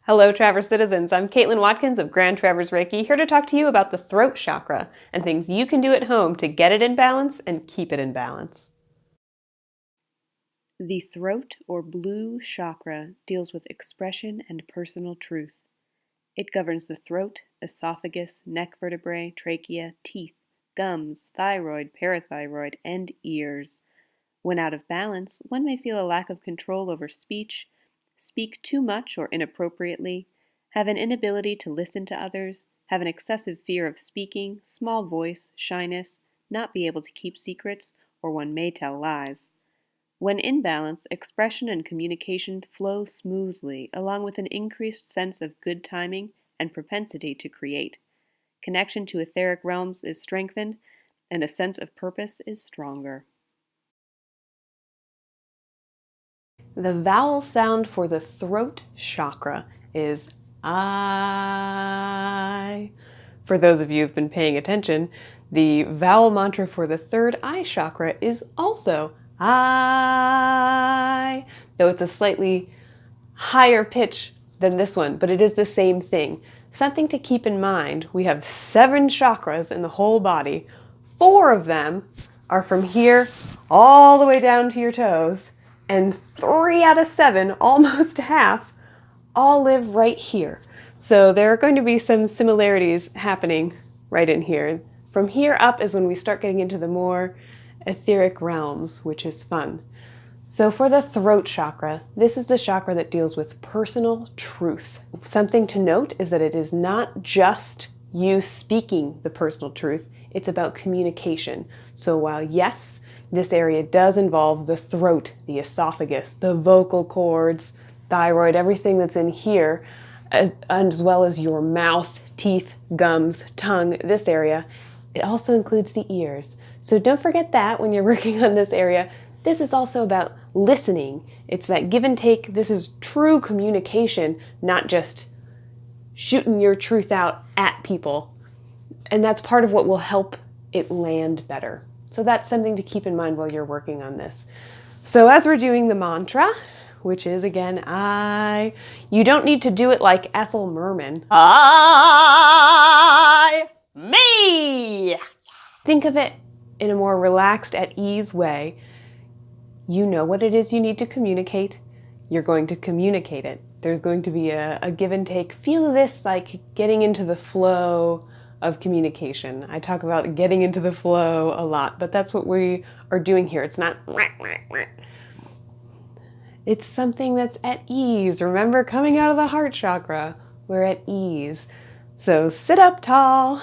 Hello, Travers citizens. I'm Caitlin Watkins of Grand Travers Reiki, here to talk to you about the throat chakra and things you can do at home to get it in balance and keep it in balance. The throat, or blue chakra, deals with expression and personal truth. It governs the throat, esophagus, neck vertebrae, trachea, teeth, gums, thyroid, parathyroid, and ears. When out of balance, one may feel a lack of control over speech, speak too much or inappropriately, have an inability to listen to others, have an excessive fear of speaking, small voice, shyness, not be able to keep secrets, or one may tell lies. When in balance, expression and communication flow smoothly, along with an increased sense of good timing and propensity to create. Connection to etheric realms is strengthened, and a sense of purpose is stronger. The vowel sound for the throat chakra is I. For those of you who've been paying attention, the vowel mantra for the third eye chakra is also I, though it's a slightly higher pitch than this one, but it is the same thing. Something to keep in mind, we have 7 chakras in the whole body. 4 of them are from here all the way down to your toes, and 3 out of 7, almost half, all live right here. So there are going to be some similarities happening right in here. From here up is when we start getting into the more etheric realms, which is fun. So for the throat chakra, this is the chakra that deals with personal truth. Something to note is that it is not just you speaking the personal truth, it's about communication. So while yes, this area does involve the throat, the esophagus, the vocal cords, thyroid, everything that's in here, as well as your mouth, teeth, gums, tongue, this area, it also includes the ears. So don't forget that when you're working on this area. This is also about listening. It's that give and take. This is true communication, not just shooting your truth out at people. And that's part of what will help it land better. So that's something to keep in mind while you're working on this. So as we're doing the mantra, which is again I, you don't need to do it like Ethel Merman. I, me. Think of it in a more relaxed, at ease way. You know what it is you need to communicate. You're going to communicate it. There's going to be a give and take. Feel this like getting into the flow of communication. I talk about getting into the flow a lot, but that's what we are doing here. It's not... It's something that's at ease. Remember, coming out of the heart chakra, we're at ease. So sit up tall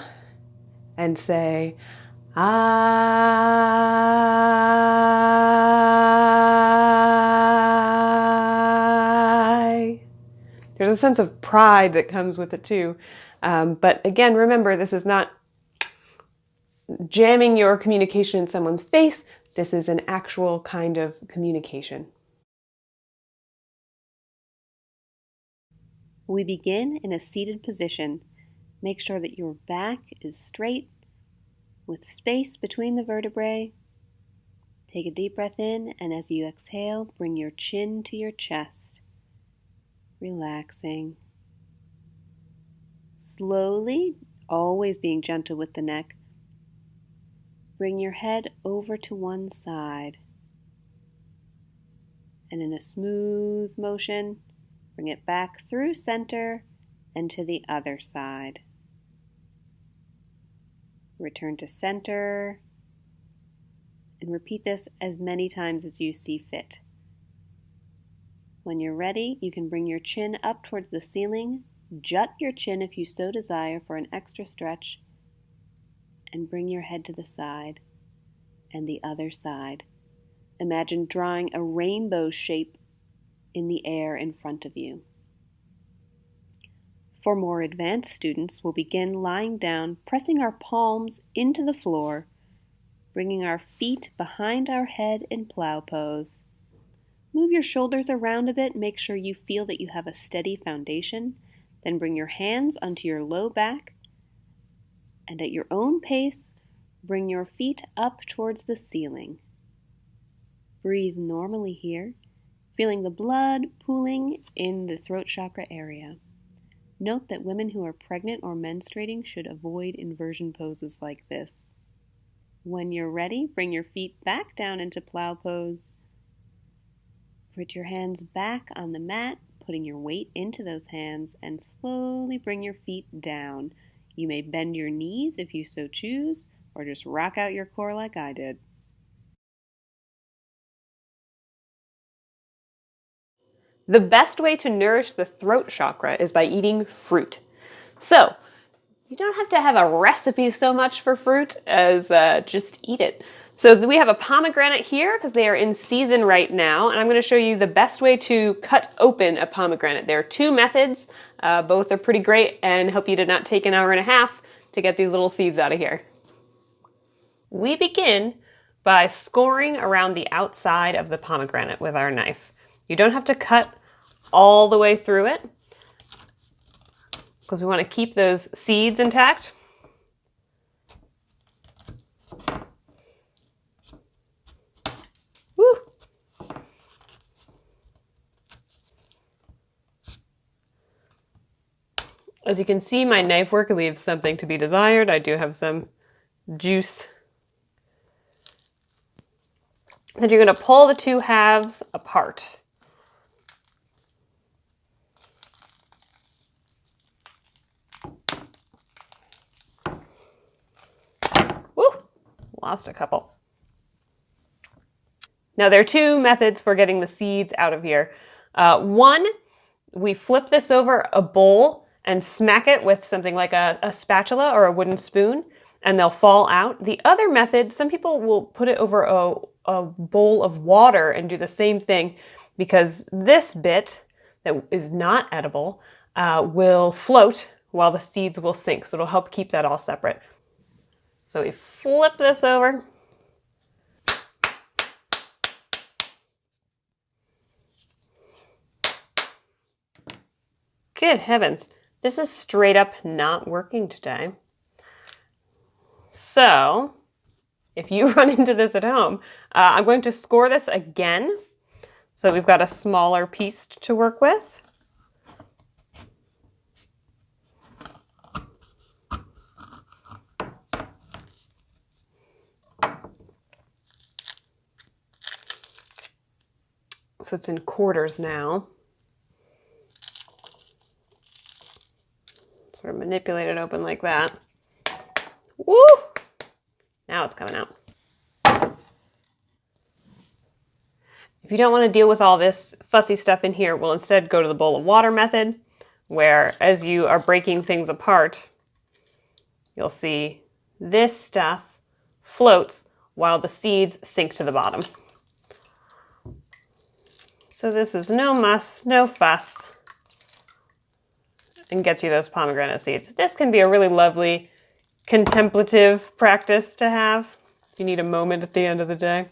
and say, I. There's a sense of pride that comes with it too. But again, remember, this is not jamming your communication in someone's face. This is an actual kind of communication. We begin in a seated position. Make sure that your back is straight with space between the vertebrae. Take a deep breath in, and as you exhale, bring your chin to your chest, relaxing. Slowly, always being gentle with the neck, bring your head over to one side. And in a smooth motion, bring it back through center and to the other side. Return to center and repeat this as many times as you see fit. When you're ready, you can bring your chin up towards the ceiling, jut your chin if you so desire for an extra stretch, and bring your head to the side and the other side. Imagine drawing a rainbow shape in the air in front of you. For more advanced students, we'll begin lying down, pressing our palms into the floor, bringing our feet behind our head in plow pose. Move your shoulders around a bit, make sure you feel that you have a steady foundation. Then bring your hands onto your low back, and at your own pace, bring your feet up towards the ceiling. Breathe normally here, feeling the blood pooling in the throat chakra area. Note that women who are pregnant or menstruating should avoid inversion poses like this. When you're ready, bring your feet back down into plow pose. Put your hands back on the mat, putting your weight into those hands, and slowly bring your feet down. You may bend your knees if you so choose, or just rock out your core like I did. The best way to nourish the throat chakra is by eating fruit. So, you don't have to have a recipe so much for fruit as just eat it. So we have a pomegranate here because they are in season right now, and I'm going to show you the best way to cut open a pomegranate. There are two methods. Both are pretty great and help you to not take an hour and a half to get these little seeds out of here. We begin by scoring around the outside of the pomegranate with our knife. You don't have to cut all the way through it, because we want to keep those seeds intact. Woo! As you can see, my knife work leaves something to be desired. I do have some juice. Then you're going to pull the two halves apart. Woo! Lost a couple. Now there are two methods for getting the seeds out of here. One, we flip this over a bowl and smack it with something like a spatula or a wooden spoon, and they'll fall out. The other method, some people will put it over a bowl of water and do the same thing, because this bit that is not edible will float while the seeds will sink. So it'll help keep that all separate. So we flip this over. Good heavens, this is straight up not working today. So, if you run into this at home, I'm going to score this again. So we've got a smaller piece to work with. So it's in quarters now. Sort of manipulate it open like that. Woo! Now it's coming out. If you don't want to deal with all this fussy stuff in here, we'll instead go to the bowl of water method, where as you are breaking things apart, you'll see this stuff floats while the seeds sink to the bottom. So this is no muss, no fuss, and gets you those pomegranate seeds. This can be a really lovely contemplative practice to have if you need a moment at the end of the day.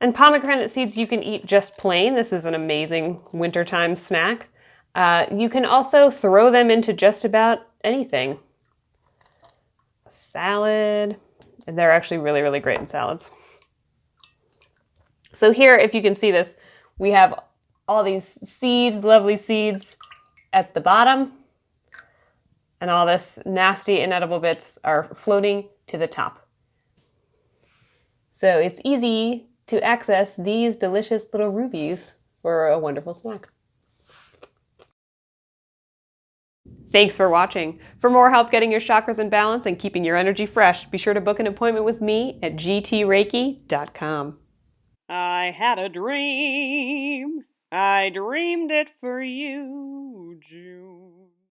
And pomegranate seeds you can eat just plain. This is an amazing wintertime snack. You can also throw them into just about anything. A salad, and they're actually really, really great in salads. So here, if you can see this, we have all these seeds, lovely seeds at the bottom, and all this nasty inedible bits are floating to the top. So it's easy to access these delicious little rubies for a wonderful snack. Thanks for watching. For more help getting your chakras in balance and keeping your energy fresh, be sure to book an appointment with me at gtreiki.com. I had a dream. I dreamed it for you, June.